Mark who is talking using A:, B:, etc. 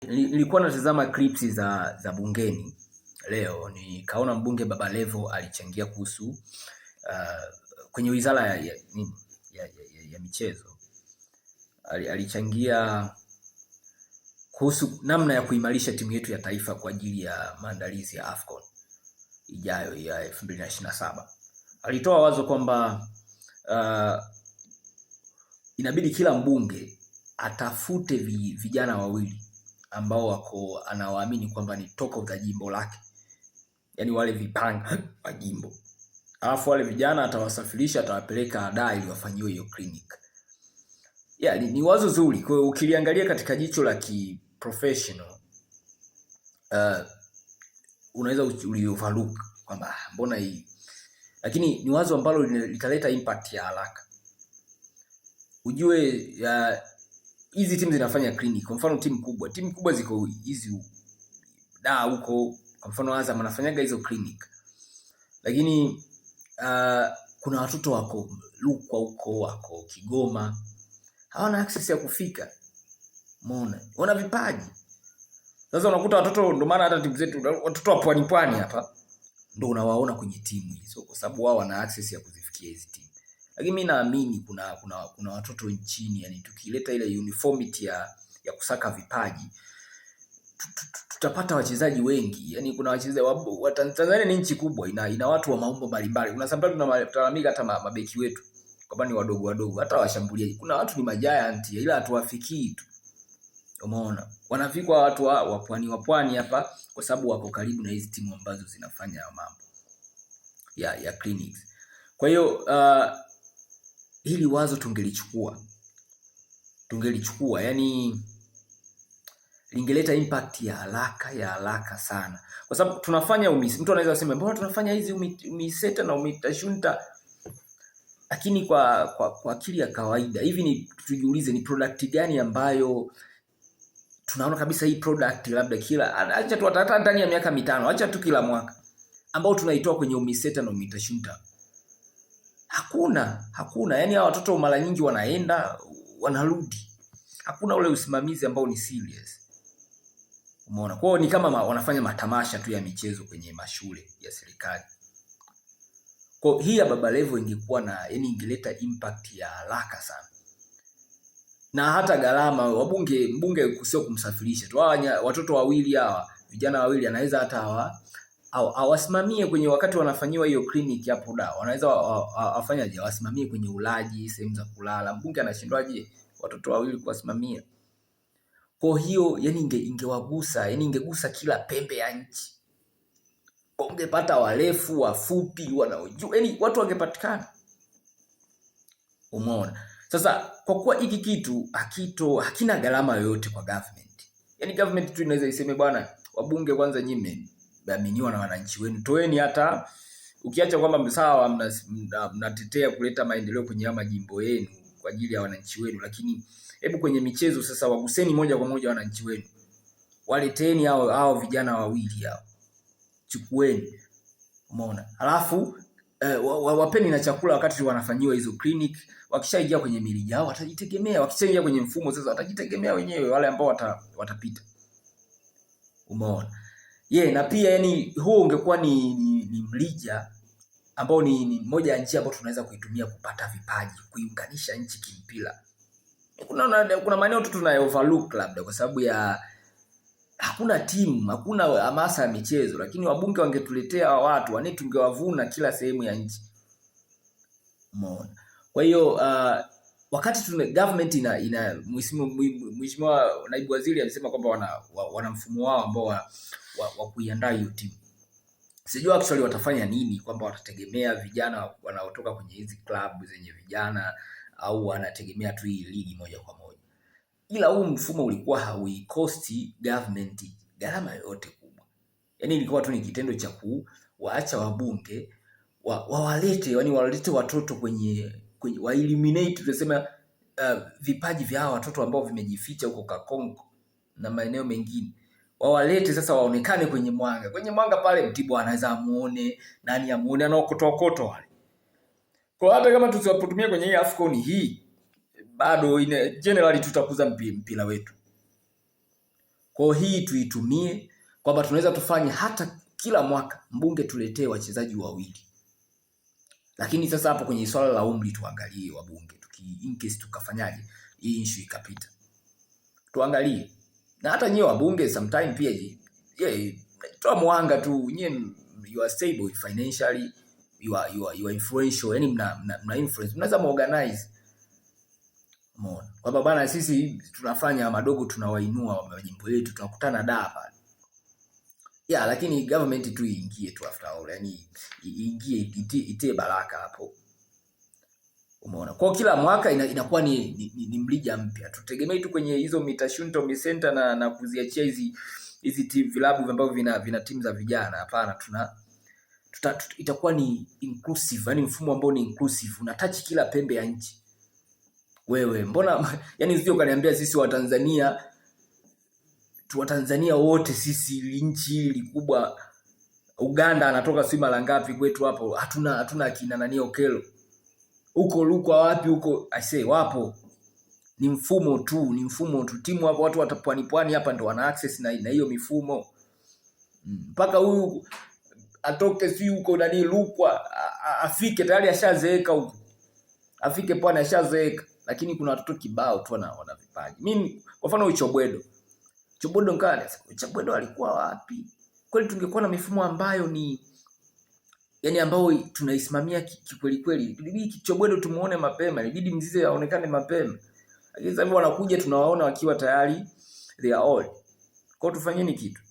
A: Nilikuwa natazama clips za bungeni leo, nikaona mbunge Baba Levo alichangia kuhusu kwenye wizara ya michezo. Alichangia kuhusu namna ya kuimarisha timu yetu ya taifa kwa ajili ya maandalizi ya AFCON ijayo ya 2027. Alitoa wazo kwamba inabidi kila mbunge atafute vijana wawili ambao anawaamini kwamba ni toka za jimbo lake, yani wale vipanga wa jimbo, alafu wale vijana atawasafirisha, atawapeleka Dar ili wafanyiwe hiyo clinic. Ni wazo zuri. Kwa hiyo ukiliangalia katika jicho la professional unaweza uliovaluka kwamba mbona hii, lakini ni wazo ambalo litaleta impact ya haraka. Ujue hizi timu zinafanya clinic. Kwa mfano timu kubwa ziko hizi Dar huko, kwa mfano Azam anafanyaga hizo clinic. Lakini kuna watoto wako Rukwa huko, wako Kigoma, hawana access ya kufika. Umeona? Wana vipaji. Sasa unakuta watoto, ndio maana hata timu zetu watoto wa pwani hapa ndio unawaona kwenye timu hizo, kwa sababu wao wana access ya kuzifikia hizi timu. Lakini mimi naamini kuna watoto nchini, yani tukileta ile uniformity ya kusaka vipaji tutapata wachezaji wengi. Yani kuna wachezaji wa Tanzania ni nchi kubwa, ina watu wa maumbo mbalimbali. Kuna sababu tunalalamika hata mabeki wetu kwamba ni wadogo, hata washambuliaji. Kuna watu ni giant ila hatuwafikii tu. Umeona? Wanafikwa watu wa pwani hapa kwa sababu wako karibu na hizi timu ambazo zinafanya mambo ya clinics. Kwa hiyo hili wazo tungelichukua, yani lingeleta impact ya haraka sana, kwa sababu tunafanya mtu anaweza kusema mbona tunafanya hizi umiseta na umitashunta, lakini kwa akili ya kawaida hivi ni tujiulize, ni product gani ambayo tunaona kabisa hii product labda acha tu hata ndani ya miaka 5, acha tu kila mwaka, ambao tunaitoa kwenye umiseta na umitashunta? Hakuna. Yani hao watoto mara nyingi wanaenda wanarudi. Hakuna ule usimamizi ambao ni serious. Umeona? Kwao ni kama wanafanya matamasha tu ya michezo kwenye mashule ya serikali. Kwa hii ya Baba Levo ingekuwa yani ingeleta impact ya haraka sana. Na hata gharama mbunge sio kumsafirisha tu. Watoto wawili hawa, vijana wawili anaweza hata awasimamie kwenye wakati wanafanyiwa hiyo clinic hapo Dar. Wanaweza wafanyaje? Wasimamie kwenye ulaji, sehemu za kulala. Mbunge anashindwaje watoto wawili kuwasimamia? Kwa hiyo yani ingewagusa, yani ingegusa kila pembe ya nchi. Ungepata warefu, wafupi, wanaojua, yani watu wangepatikana. Umeona? Sasa kwa kuwa hiki kitu hakina gharama yoyote kwa government. Yani government tu inaweza iseme bwana, wabunge kwanza nyinyi mmeaminiwa na wananchi wenu, toeni, hata ukiacha kwamba msawa mnatetea kuleta maendeleo kwenye majimbo yenu kwa ajili ya wananchi wenu, lakini hebu kwenye michezo sasa waguseni moja kwa moja wananchi wenu. Waleteni hao vijana wawili hao. Chukueni. Umeona? Alafu wapeni na chakula wakati wanafanyiwa hizo clinic. Wakishaingia kwenye milija yao watajitegemea, wakishaingia kwenye mfumo sasa watajitegemea wenyewe wale ambao watapita. Umeona? Na pia yani huo ungekuwa ni mlija ambao ni moja ya njia ambayo tunaweza kuitumia kupata vipaji, kuiunganisha nchi kimpira. Kuna maeneo tu tunayo overlook labda kwa sababu ya hakuna timu, hakuna hamasa ya michezo, lakini wabunge wangetuletea watu, tungewavuna kila sehemu ya nchi. Umeona? Kwa hiyo wakati government ina Mheshimiwa Naibu Waziri alisema kwamba wana mfumo wao ambao wa kuiandaa hiyo timu. Sijui actually watafanya nini, kwamba watategemea vijana wanaotoka kwenye hizi club zenye vijana au wanategemea tu hii ligi moja kwa moja. Ila huu mfumo ulikuwa hauikosti government gharama yoyote kubwa. Yani ilikuwa tu ni kitendo cha kuwaacha wabunge wawalete, yani walete watoto kwenye wa eliminate, tunasema vipaji vya hao watoto ambao vimejificha huko Kakonko na maeneo mengine. Wawalete sasa waonekane kwenye mwanga. Kwenye mwanga pale Mtibwa anaweza amuone, nani amuone, anaokotokoto wale. Kwa hata kama tusiwapotumia kwenye hii AFCON hii, bado generally tutakuza mpira wetu. Kwa hii tuitumie kwamba tunaweza tufanye hata kila mwaka mbunge tuletee wachezaji wawili. Lakini sasa hapo kwenye swala la umri tuangalie wabunge. In case tukafanyaje hii issue ikapita. Tuangalie. Na hata nyewe wabunge sometime pia toa mwanga tu, nyewe you are stable financially, you are influential, yani mna influence, mnaweza organize. Umeona? Kwamba bana sisi tunafanya madogo, tunawainua majimbo yetu, tunakutana pale. Lakini government tu iingie tu after all, yani iingie itie baraka hapo. Umeona? Kwa kila mwaka inakuwa ni mlija mpya. Tutegemei tu kwenye hizo mitashunto misenta na kuziachia hizi vilabu ambavyo vina timu za vijana. Hapana, itakuwa ni inclusive, yani mfumo ambao ni inclusive, unatouch kila pembe ya nchi. Wewe mbona yani usije ukaniambia sisi Watanzania wote sisi nchi hili kubwa, Uganda anatoka si mara ngapi kwetu hapo, hatuna akina nani Okelo. Huko Lukwa wapi huko, I say wapo. Ni mfumo tu. Timu hapo watu watapwani hapa ndo wana access na hiyo mifumo. Mpaka huyu atoke si huko nani Lukwa afike tayari ashazeeka huko. Afike pwani ashazeeka, lakini kuna watoto kibao tu wana vipaji. Mimi kwa mfano Chobwedo ngale, Chobwedo alikuwa wapi? Kweli tungekuwa na mifumo ambayo ni yani ambao tunaisimamia kweli kweli. Ilibidi Chobwedo tumuone mapema, ilibidi Mzize aonekane mapema. Lakini sasa wanakuja tunawaona wakiwa tayari they are old. Kwa tufanyeni kitu.